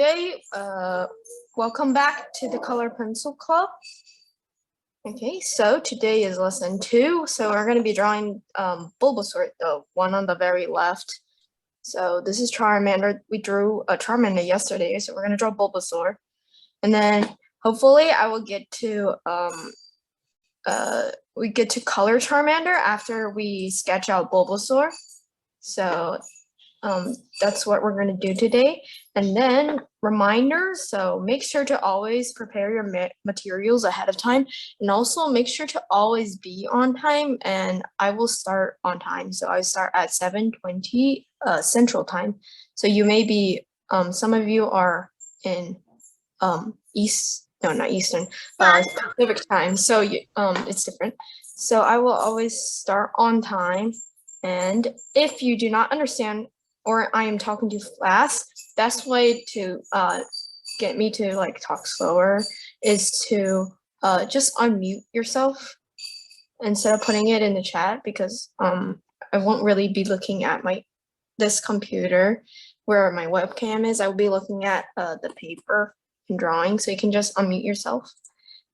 today, welcome back to the Color Pencil Club. Okay, so today is lesson 2. So we're going to be drawing Bulbasaur, the one on the very left. So this is Charmander. We drew a Charmander yesterday, so we're going to draw Bulbasaur. And then hopefully I will get to color Charmander after we sketch out Bulbasaur. So that's what we're going to do today. And then reminders, so make sure to always prepare your materials ahead of time, and also make sure to always be on time. And I will start on time, so I start at 7:20 Central Time. So you may be some of you are in Pacific Time, so it's different. So I will always start on time, and if you do not understand or I am talking too fast, best way to get me to like talk slower is to just unmute yourself instead of putting it in the chat, because I won't really be looking at this computer where my webcam is. I will be looking at the paper and drawing, so you can just unmute yourself,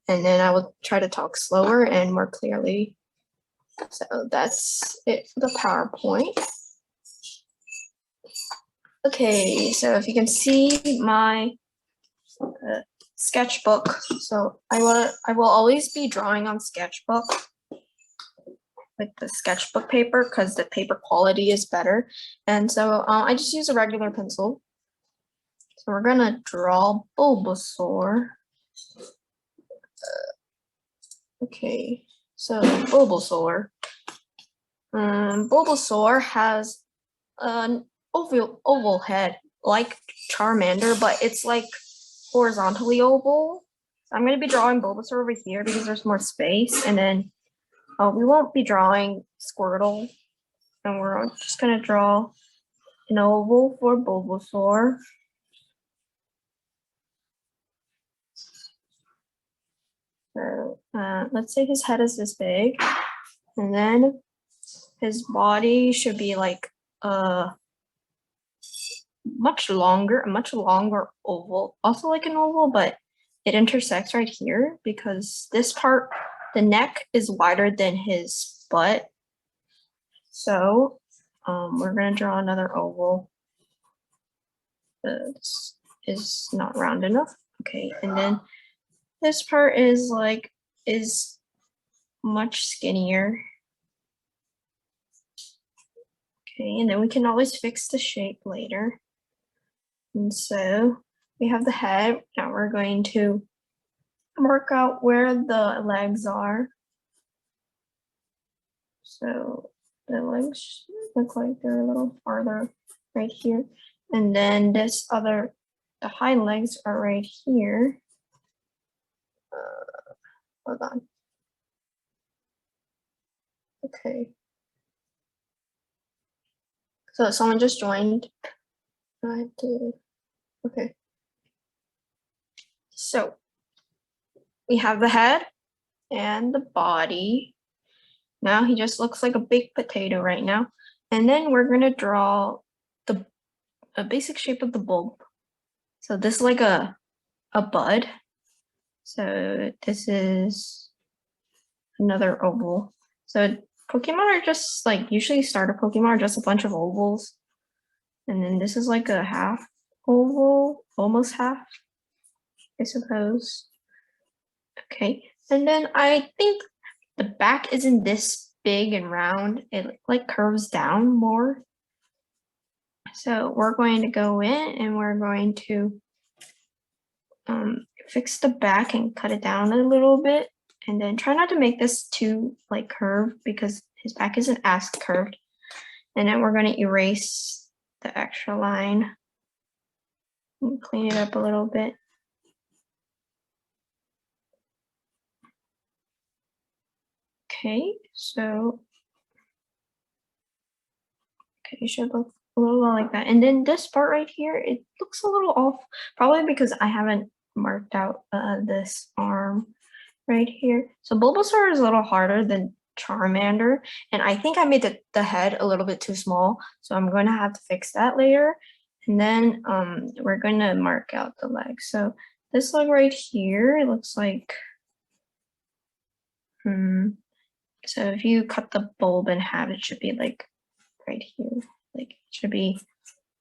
and then I will try to talk slower and more clearly. So that's it for the PowerPoint. Okay, so if you can see my sketchbook, so I will always be drawing on sketchbook with the sketchbook paper because the paper quality is better. And so I just use a regular pencil. So we're gonna draw Bulbasaur. Okay, so Bulbasaur. Bulbasaur has an oval head like Charmander, but it's like horizontally oval. So I'm going to be drawing Bulbasaur over here because there's more space, and then we won't be drawing Squirtle, and we're just going to draw an oval for Bulbasaur. So let's say his head is this big, and then his body should be like a much longer oval, also like an oval, but it intersects right here because this part, the neck is wider than his butt. So we're going to draw another oval. This is not round enough. Okay, and then this part is much skinnier. Okay, and then we can always fix the shape later. And so we have the head. Now we're going to mark out where the legs are. So the legs look like they're a little farther right here. And then the hind legs are right here. Hold on. Okay. So someone just joined. Okay. So we have the head and the body. Now he just looks like a big potato right now. And then we're going to draw a basic shape of the bulb. So this is like a bud. So this is another oval. So Pokemon are just like, usually starter Pokemon are just a bunch of ovals. And then this is like a half oval, almost half, I suppose. Okay, and then I think the back isn't this big and round. It like curves down more. So we're going to go in and we're going to fix the back and cut it down a little bit. And then try not to make this too like curved because his back isn't as curved. And then we're going to erase the extra line and clean it up a little bit. Okay, so it should look a little like that. And then this part right here, it looks a little off, probably because I haven't marked out this arm right here. So Bulbasaur is a little harder than Charmander, and I think I made the head a little bit too small, so I'm going to have to fix that later. And then we're going to mark out the leg. So this leg right here, it looks like, so if you cut the bulb in half, it should be like right here. Like it should be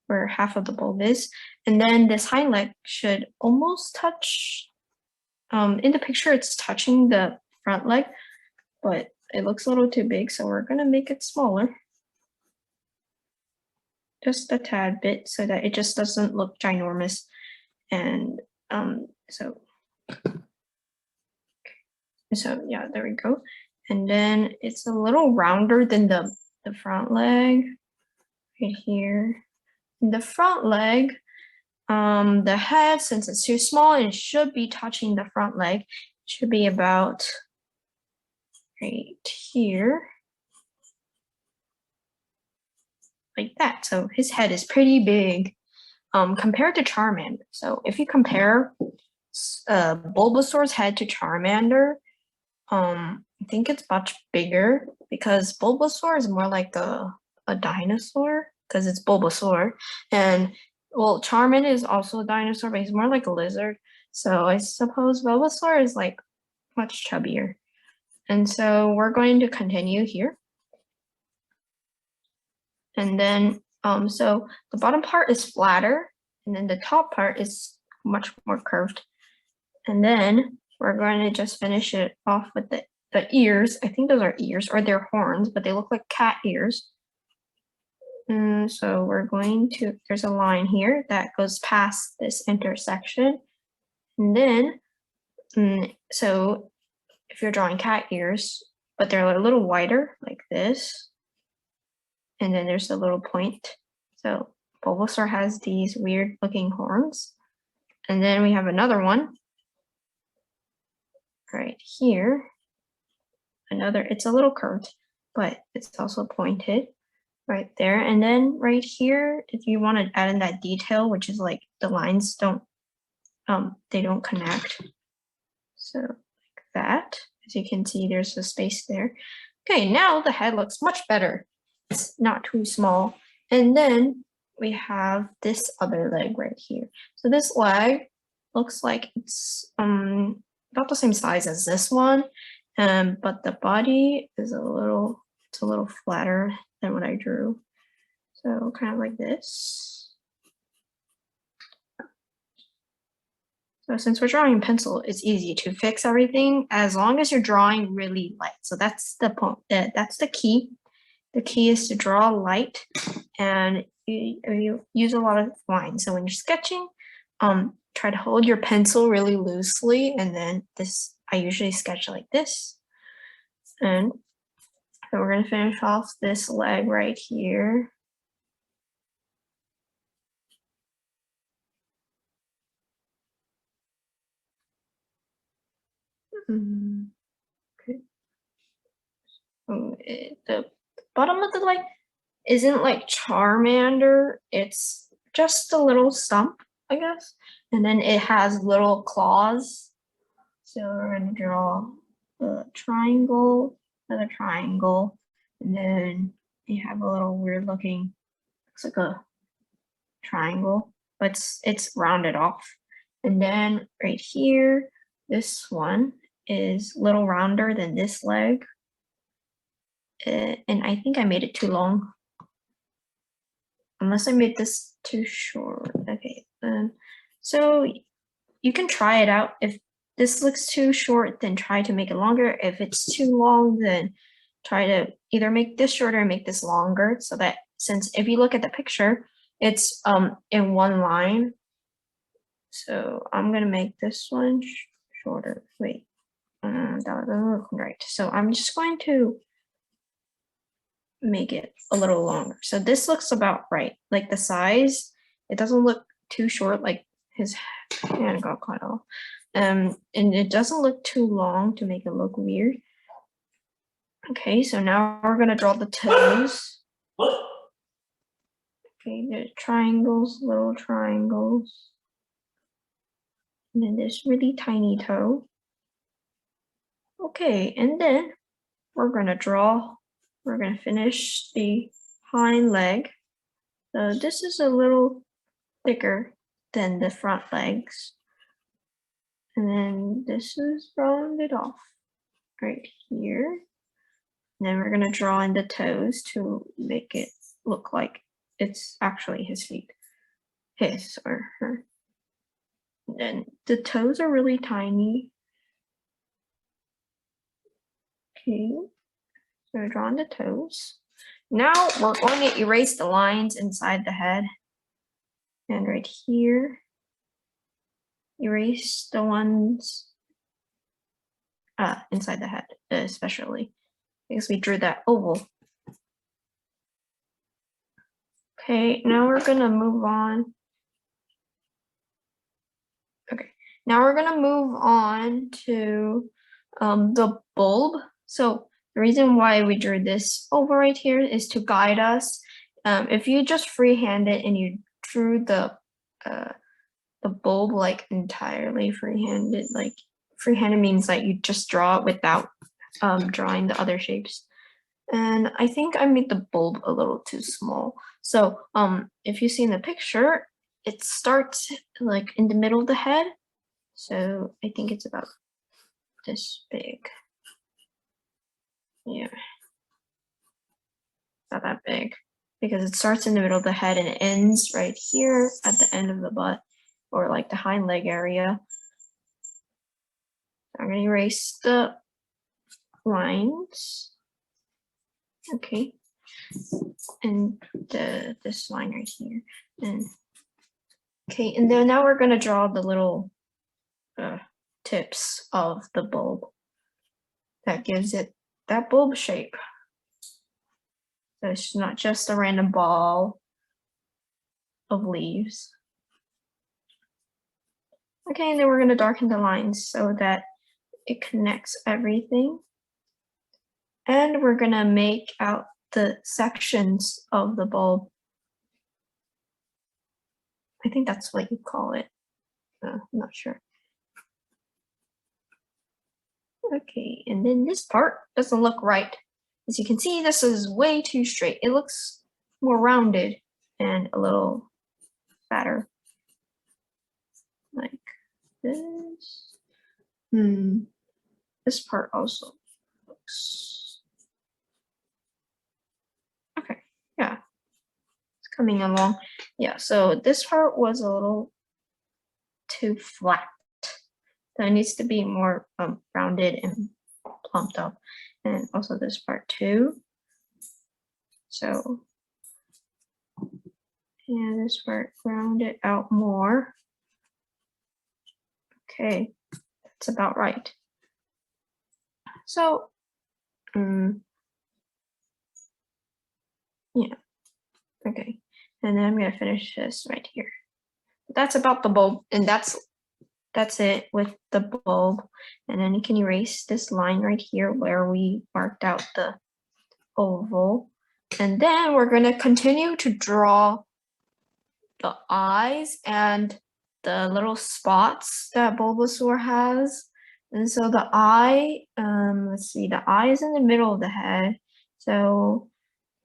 where half of the bulb is. And then this hind leg should almost touch, in the picture it's touching the front leg, but it looks a little too big, so we're gonna make it smaller. Just a tad bit so that it just doesn't look ginormous. And so yeah, there we go. And then it's a little rounder than the front leg right here. In the front leg, the head, since it's too small, it should be touching the front leg. It should be about right here. Like that. So his head is pretty big compared to Charmander. So if you compare Bulbasaur's head to Charmander, I think it's much bigger because Bulbasaur is more like a dinosaur because it's Bulbasaur. And well, Charmander is also a dinosaur, but he's more like a lizard. So I suppose Bulbasaur is like much chubbier. And so we're going to continue here. And then, so the bottom part is flatter, and then the top part is much more curved. And then we're going to just finish it off with the ears. I think those are ears, or they're horns, but they look like cat ears. And so we're going to, there's a line here that goes past this intersection. And then, so if you're drawing cat ears, but they're a little wider, like this, and then there's a little point. So Bulbasaur has these weird looking horns. And then we have another one right here. Another, it's a little curved, but it's also pointed right there. And then right here, if you want to add in that detail, which is like the lines don't, they don't connect. So like that, as you can see, there's a space there. Okay, now the head looks much better. It's not too small. And then we have this other leg right here. So this leg looks like it's about the same size as this one, but the body is a little flatter than what I drew. So kind of like this. So since we're drawing in pencil, it's easy to fix everything as long as you're drawing really light. So that's the point. That's the key. The key is to draw light, and you use a lot of lines. So when you're sketching, try to hold your pencil really loosely, and then this, I usually sketch like this. And so we're gonna finish off this leg right here. Okay. The bottom of the leg isn't like Charmander, it's just a little stump, I guess. And then it has little claws. So we're gonna draw a triangle, another triangle, and then you have a little weird looking, looks like a triangle, but it's rounded off. And then right here, this one is a little rounder than this leg. And I think I made it too long. Unless I made this too short. Okay, so you can try it out. If this looks too short, then try to make it longer. If it's too long, then try to either make this shorter or make this longer, so that since if you look at the picture, it's in one line. So I'm gonna make this one shorter. Wait, that doesn't look right. So I'm just going to make it a little longer. So this looks about right. Like the size, it doesn't look too short, like his hand got cut off. And it doesn't look too long to make it look weird. Okay, so now we're gonna draw the toes. Okay, there's triangles, little triangles. And then this really tiny toe. Okay, and then we're gonna finish the hind leg. So this is a little thicker than the front legs. And then this is rounded off right here. And then we're gonna draw in the toes to make it look like it's actually his feet. His or her. And then the toes are really tiny. Okay, so we're drawing the toes. Now we're going to erase the lines inside the head. And right here, erase the ones inside the head, especially because we drew that oval. Okay, now we're gonna move on. Okay, now we're gonna move on to the bulb. So the reason why we drew this oval right here is to guide us. If you just freehand it and you drew the bulb like entirely freehanded, like freehanded means like you just draw it without drawing the other shapes. And I think I made the bulb a little too small. So if you see in the picture, it starts like in the middle of the head. So I think it's about this big. Yeah, not that big because it starts in the middle of the head and it ends right here at the end of the butt or like the hind leg area. I'm gonna erase the lines. Okay, and this line right here, and okay, and then now we're gonna draw the little tips of the bulb that gives it that bulb shape. So it's not just a random ball of leaves. Okay, and then we're gonna darken the lines so that it connects everything. And we're gonna make out the sections of the bulb. I think that's what you call it. I'm not sure. Okay, and then this part doesn't look right. As you can see, this is way too straight. It looks more rounded and a little fatter. Like this. This part also looks okay. Yeah, it's coming along. Yeah, so this part was a little too flat. So it needs to be more rounded and plumped up, and also this part too. So, and this part round it out more. Okay, that's about right. So, yeah, okay. And then I'm gonna finish this right here. That's about the bulb, and that's it with the bulb. And then you can erase this line right here where we marked out the oval. And then we're gonna continue to draw the eyes and the little spots that Bulbasaur has. And so the eye, let's see, the eye is in the middle of the head. So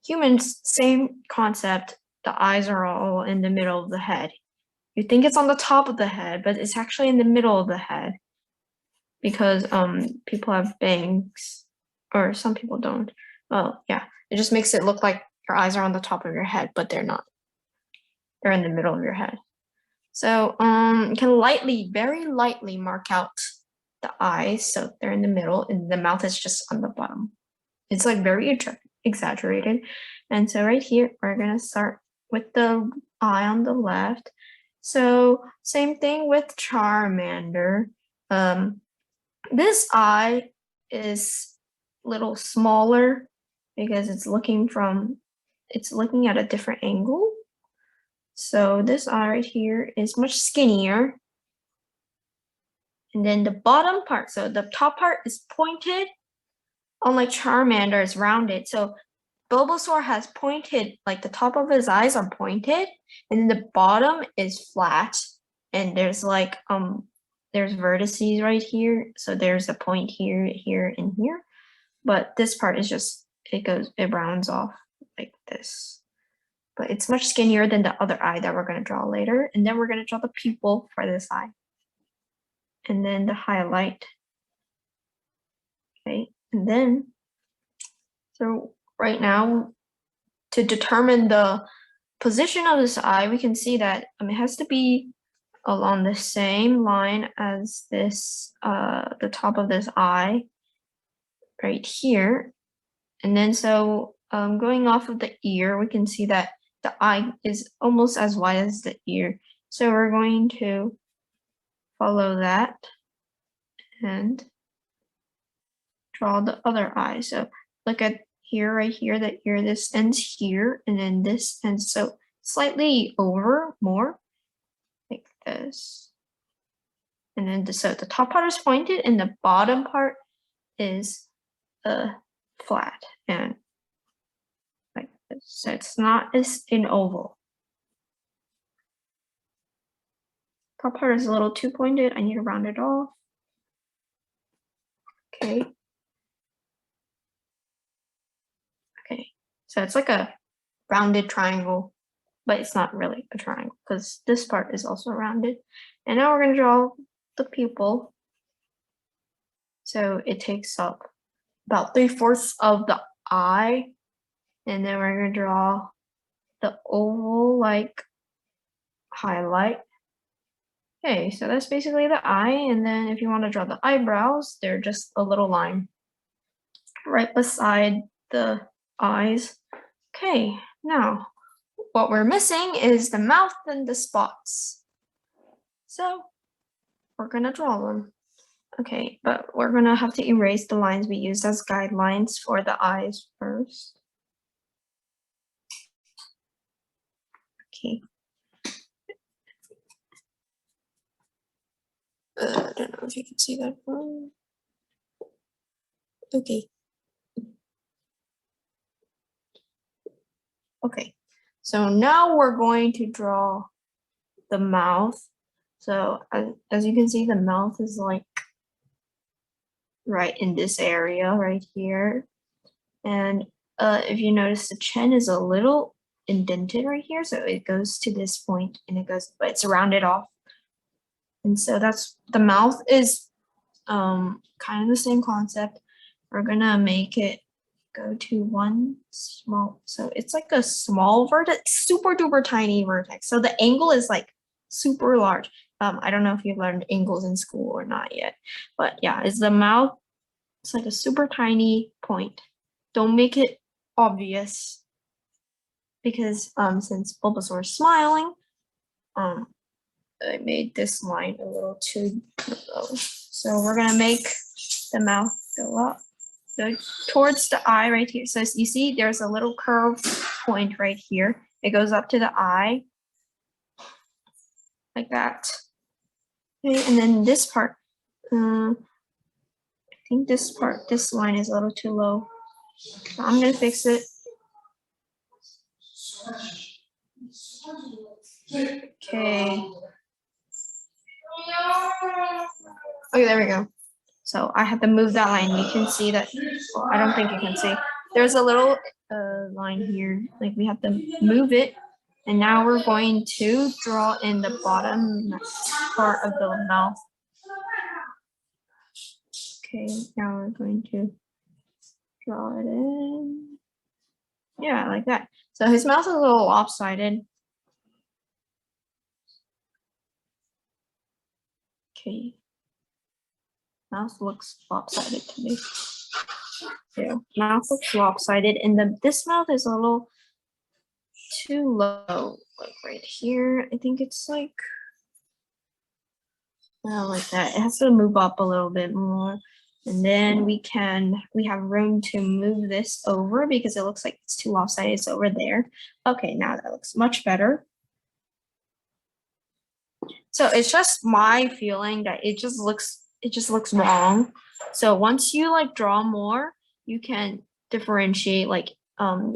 humans, same concept. The eyes are all in the middle of the head. You think it's on the top of the head, but it's actually in the middle of the head because people have bangs, or some people don't. Well, yeah, it just makes it look like your eyes are on the top of your head, but they're not. They're in the middle of your head. So you can lightly, very lightly mark out the eyes, so they're in the middle, and the mouth is just on the bottom. It's like very exaggerated. And so right here, we're gonna start with the eye on the left. So same thing with Charmander. This eye is a little smaller because it's looking at a different angle. So this eye right here is much skinnier. And then the bottom part, so the top part is pointed, unlike Charmander is rounded. So Bulbasaur has pointed, like the top of his eyes are pointed, and then the bottom is flat. And there's like there's vertices right here. So there's a point here, here, and here. But this part is just it rounds off like this. but it's much skinnier than the other eye that we're going to draw later. And then we're going to draw the pupil for this eye. And then the highlight. Okay, and then, so right now, to determine the position of this eye, we can see that it has to be along the same line as this, the top of this eye right here. And then so going off of the ear, we can see that the eye is almost as wide as the ear. So we're going to follow that and draw the other eye. So look at here, right here, the ear, this ends here, and then this ends so slightly over more, like this. And then so the top part is pointed and the bottom part is flat and like this. So it's not as an oval. Top part is a little too pointed. I need to round it off. Okay. Okay. So it's like a rounded triangle, but it's not really a triangle because this part is also rounded. And now we're going to draw the pupil. So it takes up about 3/4 of the eye. And then we're going to draw the oval-like highlight. Okay, so that's basically the eye. And then if you want to draw the eyebrows, they're just a little line right beside the eyes. Okay, now what we're missing is the mouth and the spots. So we're going to draw them. Okay, but we're going to have to erase the lines we used as guidelines for the eyes first. Okay. I don't know if you can see that one. Okay. Okay, so now we're going to draw the mouth. So as you can see, the mouth is like right in this area right here. And if you notice, the chin is a little indented right here. So it goes to this point and it goes, but it's rounded off. And so that's, the mouth is kind of the same concept. We're gonna make it go to one small, so it's like a small vertex, super duper tiny vertex. So the angle is like super large. I don't know if you've learned angles in school or not yet, but yeah, it's the mouth. It's like a super tiny point. Don't make it obvious because since Bulbasaur is smiling, I made this line a little too low. So we're gonna make the mouth go up, go towards the eye right here. So you see there's a little curve point right here. It goes up to the eye like that. Okay, and then this part, I think this part, this line is a little too low. So I'm gonna fix it. Okay. Okay, there we go. So I have to move that line. You can see that, well, I don't think you can see. There's a little line here, like we have to move it. And now we're going to draw in the bottom part of the mouth. Okay, now we're going to draw it in. Yeah, like that. So his mouth is a little lopsided. Okay. Mouth looks lopsided to me. Yeah, mouth looks lopsided, and this mouth is a little too low, like right here. I think it's like, well, like that. It has to move up a little bit more, and then we have room to move this over because it looks like it's too lopsided. It's over there. Okay, now that looks much better. So it's just my feeling that it just looks wrong. So once you like draw more, you can differentiate. Like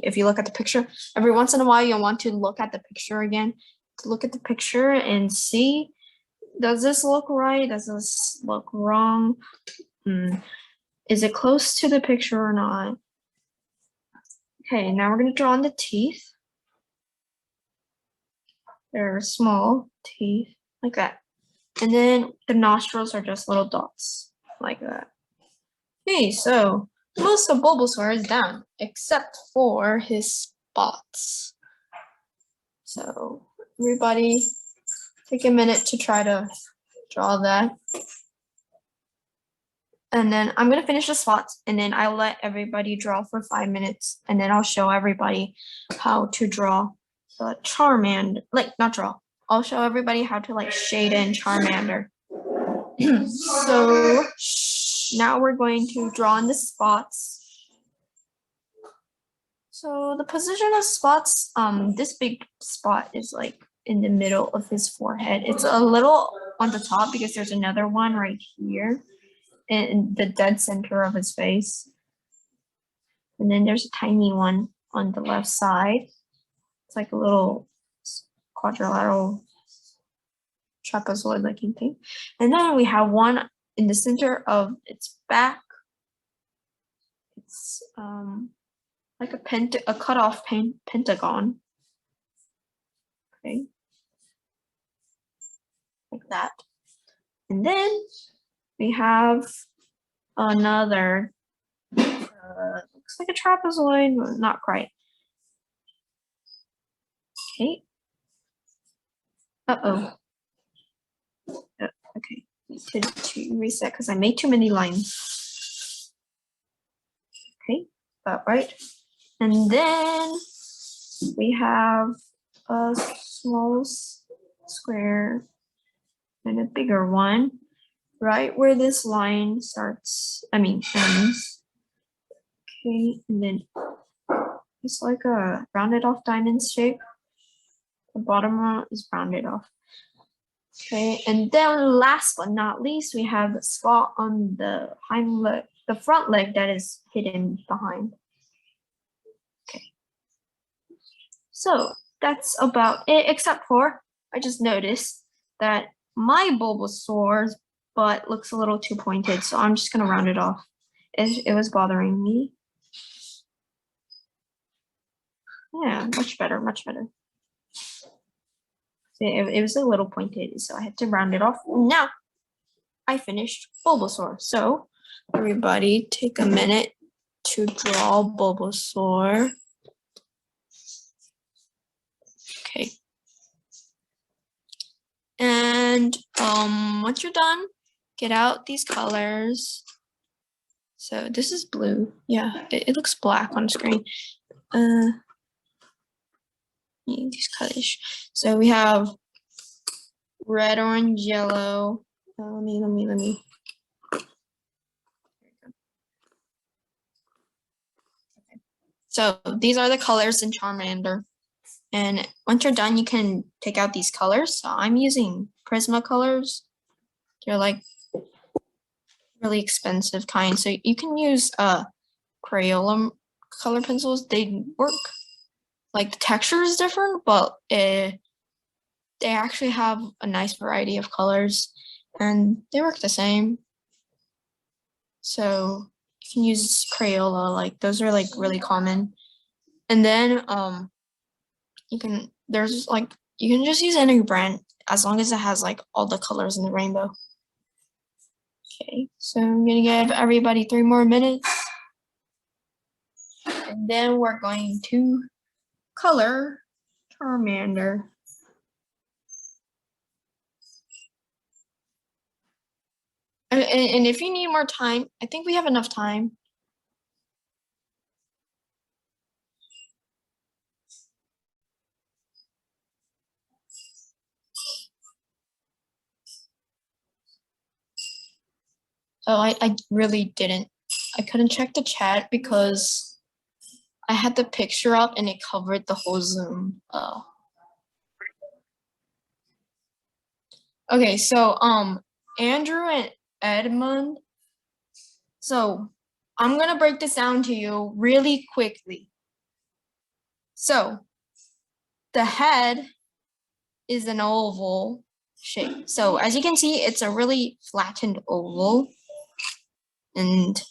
if you look at the picture, every once in a while you'll want to look at the picture again, to look at the picture and see, does this look right? Does this look wrong? Is it close to the picture or not? Okay, now we're gonna draw on the teeth. They're small teeth, like that. And then the nostrils are just little dots, like that. Okay, so most of Bulbasaur is done, except for his spots. So everybody take a minute to try to draw that. And then I'm gonna finish the spots, and then I'll let everybody draw for 5 minutes, and then I'll show everybody how to draw the Charmander. Like, not draw. I'll show everybody how to like shade in Charmander. So now we're going to draw in the spots. So the position of spots, this big spot is like in the middle of his forehead. It's a little on the top because there's another one right here in the dead center of his face. And then there's a tiny one on the left side. It's like a little quadrilateral trapezoid looking thing. And then we have one in the center of its back. It's like a cut off pentagon. Okay. Like that. And then we have another, looks like a trapezoid, but not quite. Okay. Uh-oh. Okay, to reset because I made too many lines. Okay, about right. And then we have a small square and a bigger one right where this line starts, ends. Okay, and then it's like a rounded off diamond shape. The bottom one is rounded off. Okay, and then last but not least, we have the spot on the hind leg, the front leg that is hidden behind. Okay, so that's about it, except for I just noticed that my Bulbasaur's butt looks a little too pointed, so I'm just gonna round it off. It was bothering me. Yeah, much better, much better. It was a little pointed, so I had to round it off. Now, I finished Bulbasaur. So, everybody take a minute to draw Bulbasaur. Okay. And once you're done, get out these colors. So this is blue. Yeah, it looks black on screen. These colors. So we have red, orange, yellow. Let me. Okay. So these are the colors in Charmander. And once you're done, you can take out these colors. So I'm using Prisma colors. They're like really expensive kind. So you can use Crayola color pencils. They work. Like the texture is different, but they actually have a nice variety of colors and they work the same. So you can use Crayola, like those are like really common. And then you can just use any brand as long as it has like all the colors in the rainbow. Okay, so I'm gonna give everybody 3 more minutes. And then we're going to color Charmander. And if you need more time, I think we have enough time. Oh, I really didn't. I couldn't check the chat because I had the picture up and it covered the whole Zoom. Okay, so Andrew and Edmund. So I'm gonna break this down to you really quickly. So the head is an oval shape. So as you can see, it's a really flattened oval. And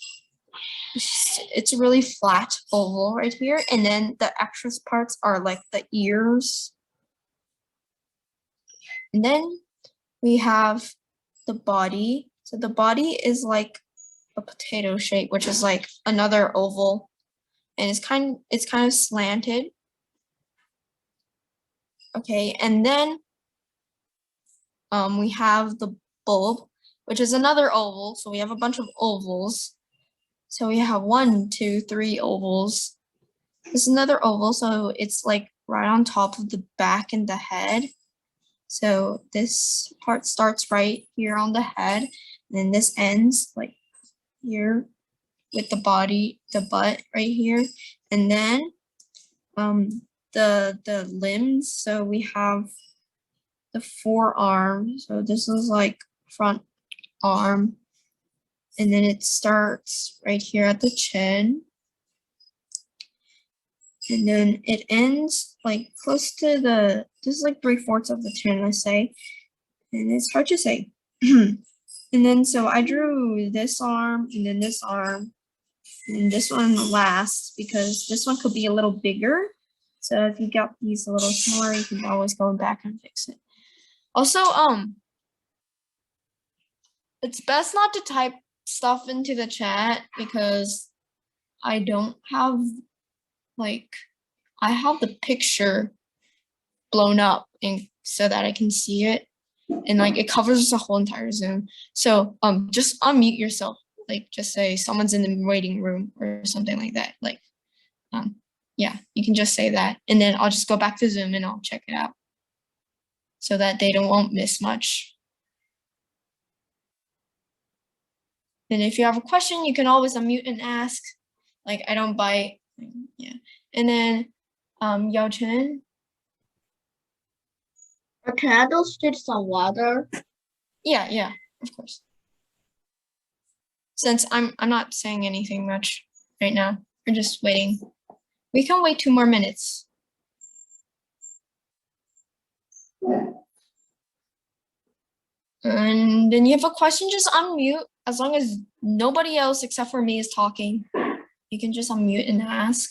it's a really flat oval right here. And then the extra parts are like the ears. And then we have the body. So the body is like a potato shape, which is like another oval, and it's kind of slanted. Okay, and then we have the bulb, which is another oval. So we have a bunch of ovals. So we have 1, 2, 3 ovals. This is another oval, so it's like right on top of the back and the head. So this part starts right here on the head, and then this ends like here with the body, the butt right here, and then the limbs. So we have the forearm. So this is like front arm, and then it starts right here at the chin, and then it ends like close to the, this is like 3/4 of the chin, let's say, and it's hard to say. And then so I drew this arm and then this arm and this one last because this one could be a little bigger. So if you got these a little smaller, you can always go back and fix it. Also, it's best not to type stuff into the chat because I don't have like, I have the picture blown up and so that I can see it, and like it covers the whole entire Zoom. So just unmute yourself, like just say someone's in the waiting room or something like that. Like yeah, you can just say that, and then I'll just go back to Zoom and I'll check it out so that they won't miss much. And if you have a question, you can always unmute and ask. Like I don't bite. Yeah. And then Yao Chen. Can I just drink some water? Yeah, of course. Since I'm not saying anything much right now, we're just waiting. We can wait 2 more minutes. And then you have a question, just unmute. As long as nobody else except for me is talking, you can just unmute and ask.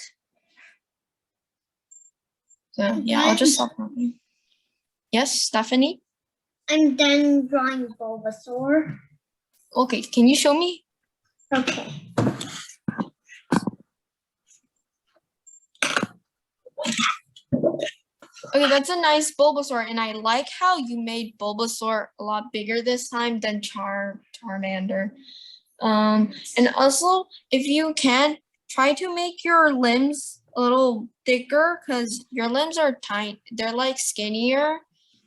So yeah, I'll just stop talking. Yes, Stephanie? I'm done drawing Bulbasaur. Okay, can you show me? Okay. Okay, that's a nice Bulbasaur, and I like how you made Bulbasaur a lot bigger this time than Charmander. And also, if you can, try to make your limbs a little thicker because your limbs are tiny. They're like skinnier.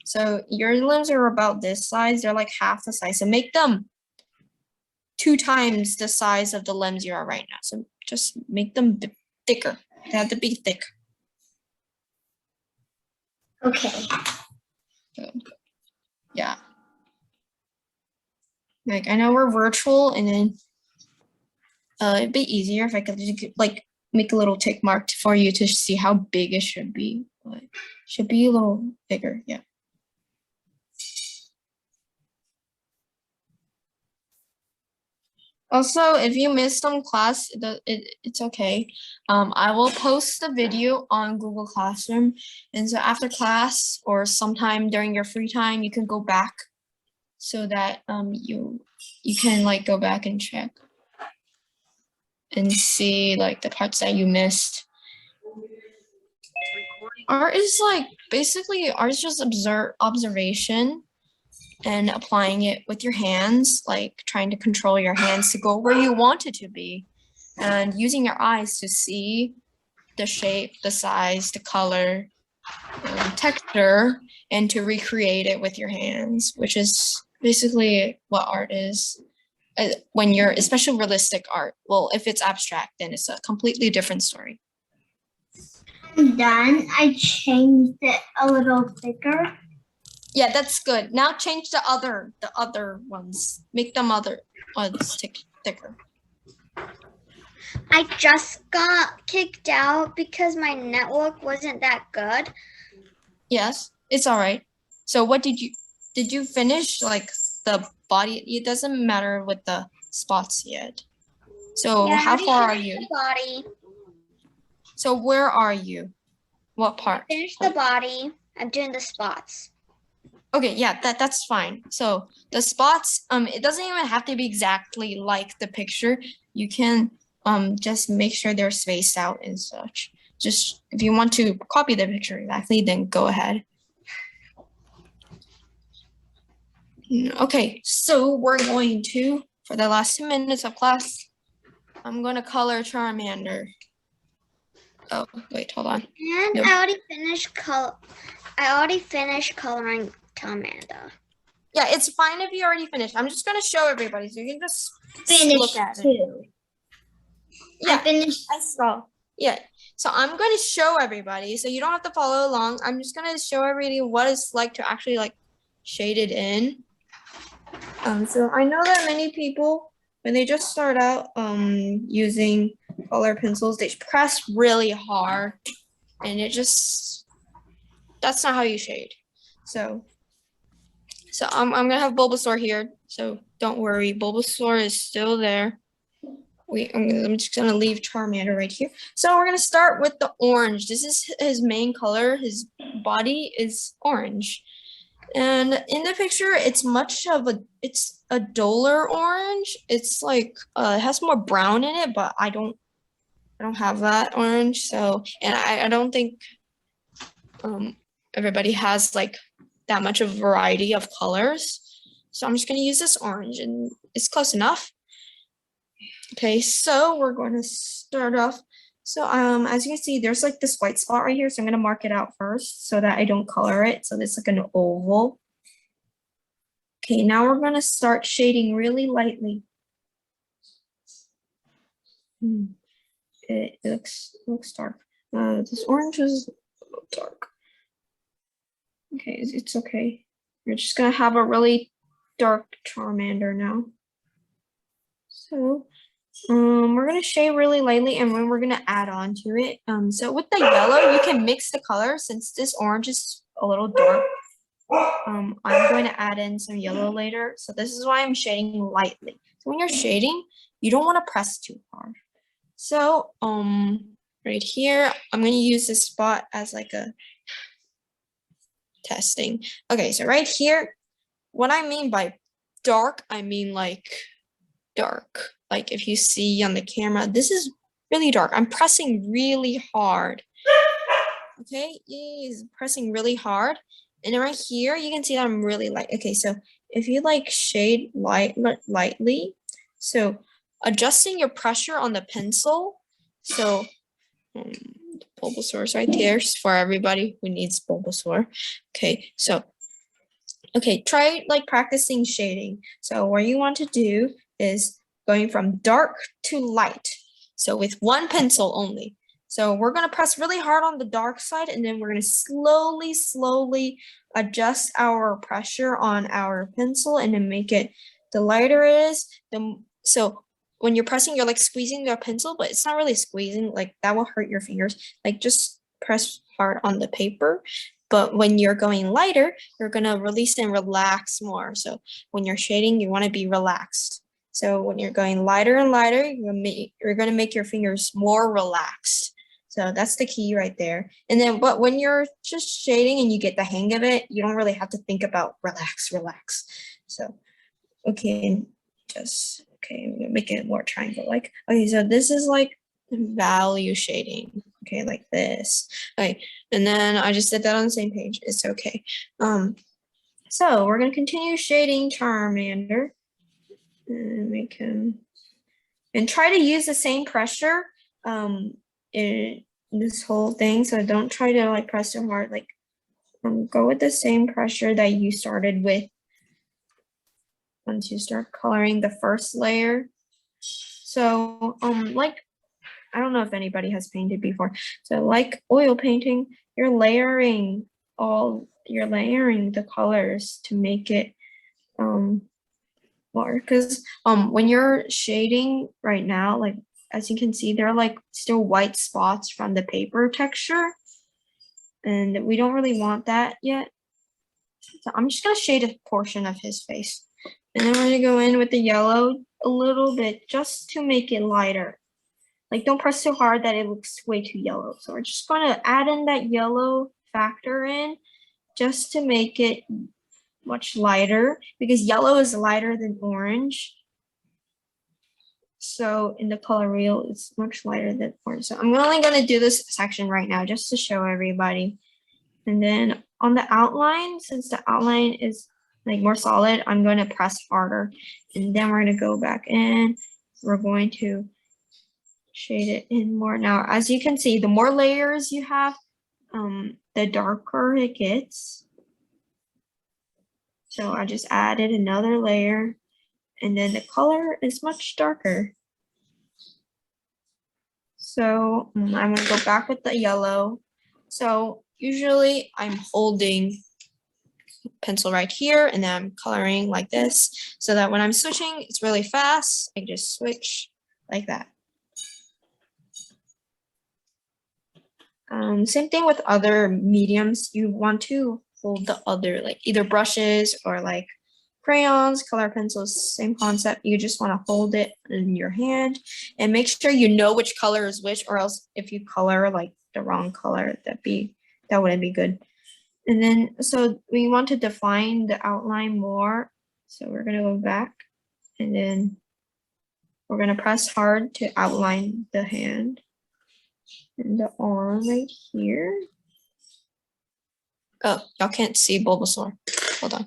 So your limbs are about this size. They're like half the size. So make them 2 times the size of the limbs you are right now. So just make them thicker. They have to be thick. Okay. Good. Yeah. Like I know we're virtual, and then it'd be easier if I could like make a little tick mark for you to see how big it should be. But it should be a little bigger, yeah. Also, if you missed some class, it's okay. I will post the video on Google Classroom, and so after class or sometime during your free time, you can go back so that you can like go back and check and see like the parts that you missed. Art is like basically art is just observation and applying it with your hands, like trying to control your hands to go where you want it to be, and using your eyes to see the shape, the size, the color, texture, and to recreate it with your hands, which is basically what art is. When you're, especially realistic art. Well, if it's abstract, then it's a completely different story. I'm done. I changed it a little thicker. Yeah, that's good. Now change the other ones. Make them other ones thicker. I just got kicked out because my network wasn't that good. Yes, it's all right. So what did you finish like the body? It doesn't matter with the spots yet. So yeah, how far are you? The body. So where are you? What part? I finished the body. I'm doing the spots. Okay, yeah, that's fine. So the spots, it doesn't even have to be exactly like the picture. You can just make sure they're spaced out and such. Just if you want to copy the picture exactly, then go ahead. Okay, so we're going to, for the last 2 minutes of class, I'm going to color Charmander. Oh, wait, hold on. And Nope. I already finished coloring Charmander. Yeah, it's fine if you already finished. I'm just going to show everybody so you can just Finished look at too. it. Yeah, I finished. I saw. Yeah, so I'm going to show everybody so you don't have to follow along. I'm just going to show everybody what it's like to actually like shade it in. So I know that many people, when they just start out using color pencils, they press really hard and it just, that's not how you shade. So I'm gonna have Bulbasaur here, so don't worry, Bulbasaur is still there. I'm just gonna leave Charmander right here. So we're gonna start with the orange. This is his main color. His body is orange. And in the picture, it's a duller orange. It's like it has more brown in it, but I don't have that orange. So, and I don't think everybody has like that much of a variety of colors. So I'm just gonna use this orange and it's close enough. Okay, so we're going to start off. So as you can see, there's like this white spot right here. So I'm gonna mark it out first so that I don't color it. So it's like an oval. Okay, now we're going to start shading really lightly. It looks dark. This orange is dark. Okay, it's okay. We're just going to have a really dark Charmander now. So we're going to shade really lightly and then we're going to add on to it. So with the yellow, you can mix the color since this orange is a little dark. I'm going to add in some yellow later. So this is why I'm shading lightly. So when you're shading, you don't want to press too hard. So right here, I'm going to use this spot as like a testing. Okay, so right here, what I mean by dark, I mean like dark. Like if you see on the camera, this is really dark. I'm pressing really hard. Okay, he's pressing really hard. And then right here, you can see that I'm really light. Okay, so if you like shade lightly, so adjusting your pressure on the pencil. So Bulbasaur's right there for everybody who needs Bulbasaur. Okay, so okay, try like practicing shading. So what you want to do is going from dark to light. So with one pencil only. So we're going to press really hard on the dark side and then we're going to slowly adjust our pressure on our pencil and then make it, the lighter it is, so when you're pressing, you're like squeezing the pencil, but it's not really squeezing, like that will hurt your fingers. Like just press hard on the paper. But when you're going lighter, you're going to release and relax more. So when you're shading, you want to be relaxed. So when you're going lighter and lighter, you're going to make your fingers more relaxed. So that's the key right there. And then, but when you're just shading and you get the hang of it, you don't really have to think about relax. So, okay, okay, I'm gonna make it more triangle-like. Okay, so this is like value shading. Okay, like this. Okay, and then I just did that on the same page. It's okay. So we're gonna continue shading Charmander and make him, and try to use the same pressure in this whole thing. So don't try to like press so hard. Like go with the same pressure that you started with once you start coloring the first layer. So like I don't know if anybody has painted before. So like oil painting, you're layering the colors to make it more, because when you're shading right now, like as you can see, there are like still white spots from the paper texture and we don't really want that yet. So I'm just gonna shade a portion of his face and then we're gonna go in with the yellow a little bit just to make it lighter. Like don't press so hard that it looks way too yellow. So we're just gonna add in that yellow factor in just to make it much lighter because yellow is lighter than orange. So in the color wheel, it's much lighter than orange. So I'm only going to do this section right now just to show everybody. And then on the outline, since the outline is like more solid, I'm going to press harder. And then we're going to go back in. We're going to shade it in more. Now, as you can see, the more layers you have, the darker it gets. So I just added another layer, and then the color is much darker. So I'm going to go back with the yellow. So usually I'm holding pencil right here, and then I'm coloring like this so that when I'm switching, it's really fast. I just switch like that. Same thing with other mediums. You want to hold the other, like either brushes or like crayons, color pencils, same concept. You just want to hold it in your hand and make sure you know which color is which, or else if you color like the wrong color, that wouldn't be good. And then, so we want to define the outline more. So we're going to go back, and then we're going to press hard to outline the hand and the arm right here. Oh, y'all can't see Bulbasaur. Hold on.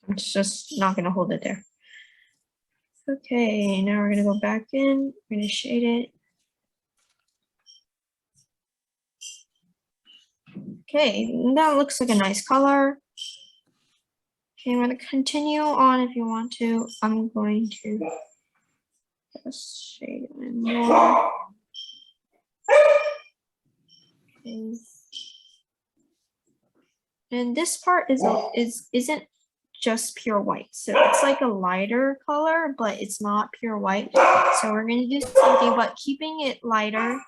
I'm just not going to hold it there. Okay, now we're going to go back in. We're going to shade it. Okay, that looks like a nice color. Okay, I'm going to continue on if you want to. I'm going to just shade it in more. Okay. And this part isn't just pure white. So it's like a lighter color, but it's not pure white. So we're going to do something, but keeping it lighter.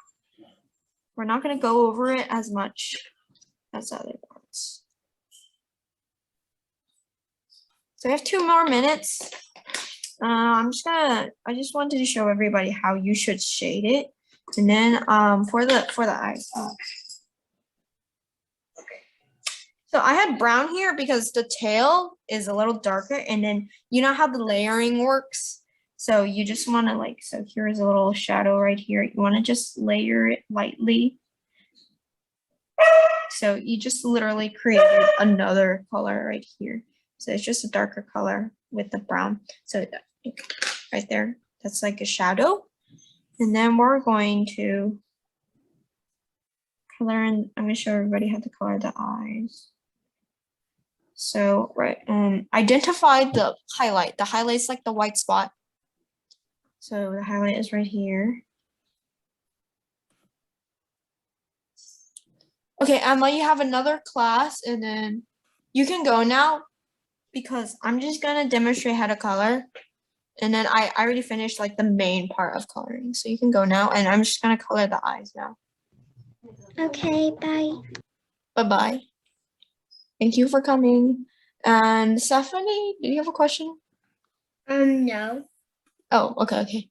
We're not going to go over it as much as other parts. So we have 2 more minutes. I just wanted to show everybody how you should shade it. And then for the eyes. So I had brown here because the tail is a little darker, and then you know how the layering works. So you just want to like, so here's a little shadow right here. You want to just layer it lightly. So you just literally created another color right here. So it's just a darker color with the brown. So right there, that's like a shadow. And then we're going to color in, I'm going to show everybody how to color the eyes. So, right, identify the highlight. The highlight's like the white spot. So the highlight is right here. Okay, Emma, you have another class, and then you can go now because I'm just gonna demonstrate how to color. And then I already finished like the main part of coloring. So you can go now, and I'm just gonna color the eyes now. Okay, bye. Bye-bye. Thank you for coming. And Stephanie, do you have a question? No. Oh, okay.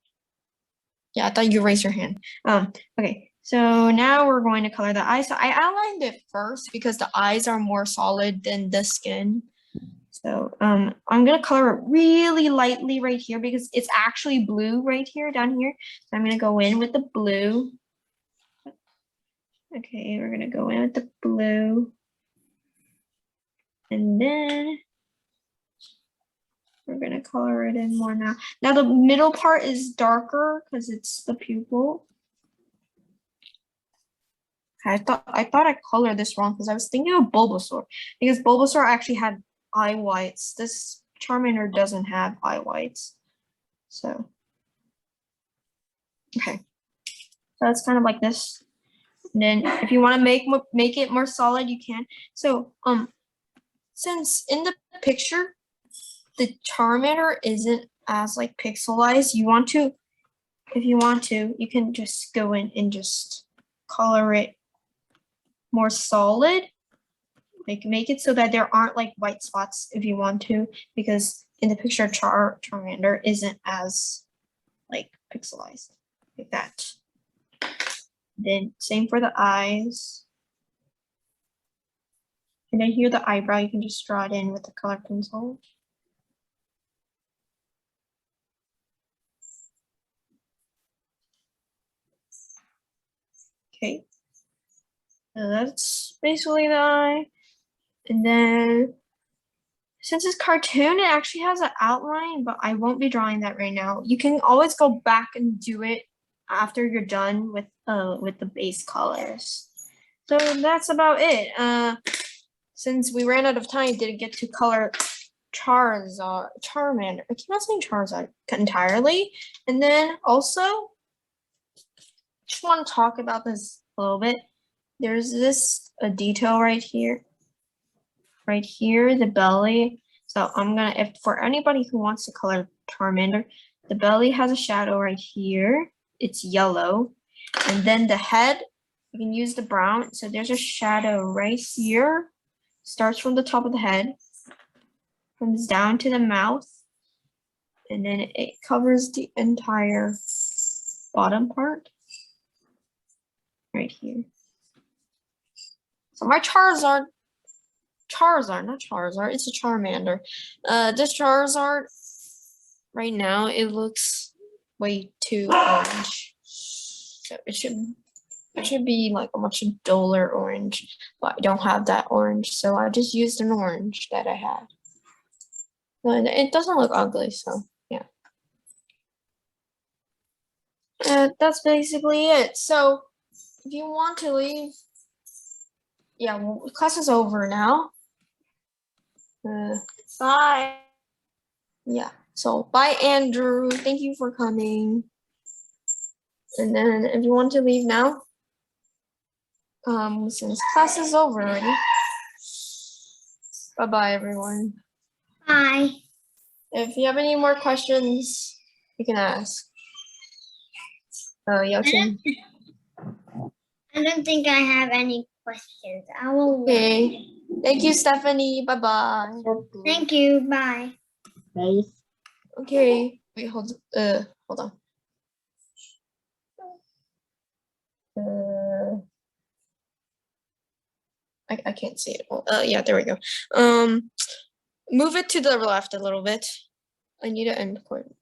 Yeah, I thought you raised your hand. Okay, so now we're going to color the eyes. So I outlined it first because the eyes are more solid than the skin. So I'm gonna color it really lightly right here because it's actually blue right here, down here. So I'm gonna go in with the blue. Okay, we're gonna go in with the blue. And then we're gonna color it in more now. Now the middle part is darker because it's the pupil. I thought I colored this wrong because I was thinking of Bulbasaur, because Bulbasaur actually had eye whites. This Charmander doesn't have eye whites. So okay. So it's kind of like this. And then if you want to make it more solid, you can. So since in the picture the Charmander isn't as like pixelized, you want to, if you want to, you can just go in and just color it more solid, like make it so that there aren't like white spots if you want to, because in the picture Charmander isn't as like pixelized like that. Then same for the eyes. And then here the eyebrow, you can just draw it in with the color pencil. Okay. So that's basically the eye. And then since it's cartoon, it actually has an outline, but I won't be drawing that right now. You can always go back and do it after you're done with the base colors. So that's about it. Since we ran out of time, didn't get to color Charmander. I keep on saying Charizard entirely. And then also, just want to talk about this a little bit. There's a detail right here, the belly. So I'm gonna, if for anybody who wants to color Charmander, the belly has a shadow right here. It's yellow, and then the head, you can use the brown. So there's a shadow right here. Starts from the top of the head, comes down to the mouth, and then it covers the entire bottom part right here. So my Charizard, not Charizard, it's a Charmander. This Charizard, right now, it looks way too orange. So it should be like a much duller orange, but I don't have that orange, so I just used an orange that I had. And it doesn't look ugly, so yeah. That's basically it. So if you want to leave, yeah, well, class is over now. Bye. Yeah, so bye, Andrew. Thank you for coming. And then if you want to leave now, since class is over already. Bye-bye, everyone. Bye. If you have any more questions, you can ask. Yao-Chin. I don't think I have any questions. I will wait. Okay. Thank you, Stephanie. Bye-bye. Thank you. Bye. Okay. Wait, hold on. I can't see it. Yeah, there we go. Move it to the left a little bit. I need to end recording.